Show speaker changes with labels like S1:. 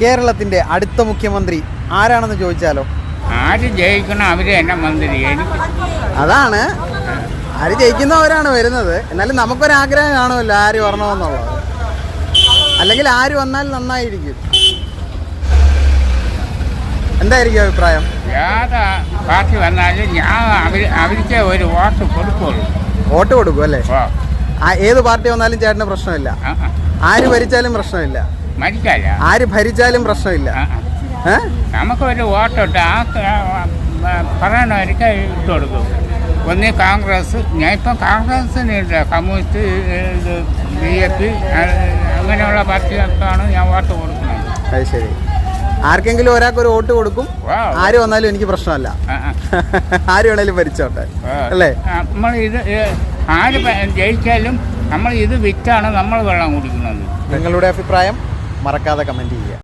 S1: കേരളത്തിൻ്റെ അടുത്ത മുഖ്യമന്ത്രി ആരാണെന്ന് ചോദിച്ചാലോ?
S2: ആര് ജയിക്കണം അവര് തന്നെ മന്ത്രി. എനിക്ക്
S1: അതാണ്, ആര് ജയിക്കുന്നവരാണ് വരുന്നത്. എന്നാലും നമുക്കൊരാഗ്രഹം കാണുമല്ലോ ആര് വരണമെന്നുള്ളത്. അല്ലെങ്കിൽ ആര് വന്നാൽ നന്നായിരിക്കും. എന്തായിരിക്കും അഭിപ്രായം?
S2: ഏതാ പാർട്ടി വന്നാലും ഞാൻ അവർക്ക് ഒരു വോട്ട് കൊടുക്കുള്ളൂ.
S1: വോട്ട് കൊടുക്കും അല്ലേ?
S2: ഓ
S1: ഏത് പാർട്ടി വന്നാലും ചേട്ടന് പ്രശ്നമില്ല. ആര് ഭരിച്ചാലും പ്രശ്നമില്ല.
S2: മരിക്കാല്ല
S1: ആര് ഭരിച്ചാലും പ്രശ്നമില്ല.
S2: നമുക്കൊരു വോട്ടിട്ട് പറയണവർക്ക് ഇട്ട് കൊടുക്കും. ഒന്ന് കോൺഗ്രസ്, ഞാൻ ഇപ്പം കോൺഗ്രസിനില്ല, കമ്മ്യൂണിസ്റ്റ്, ഇത് BJP അങ്ങനെയുള്ള പാർട്ടികൾക്കാണ് ഞാൻ വോട്ട് കൊടുക്കുന്നത്.
S1: അത് ശരി. ആർക്കെങ്കിലും ഒരാൾക്ക് ഒരു വോട്ട് കൊടുക്കും. ആര് വന്നാലും എനിക്ക് പ്രശ്നമല്ല, ആര് വേണേലും ഭരിച്ചോട്ടെ അല്ലേ?
S2: നമ്മൾ ഇത് ആര് ജയിച്ചാലും നമ്മൾ ഇത് വിറ്റാണ് നമ്മൾ വെള്ളം കുടിക്കുന്നത്.
S1: നിങ്ങളുടെ അഭിപ്രായം മറക്കാതെ കമൻറ്റ് ചെയ്യുക.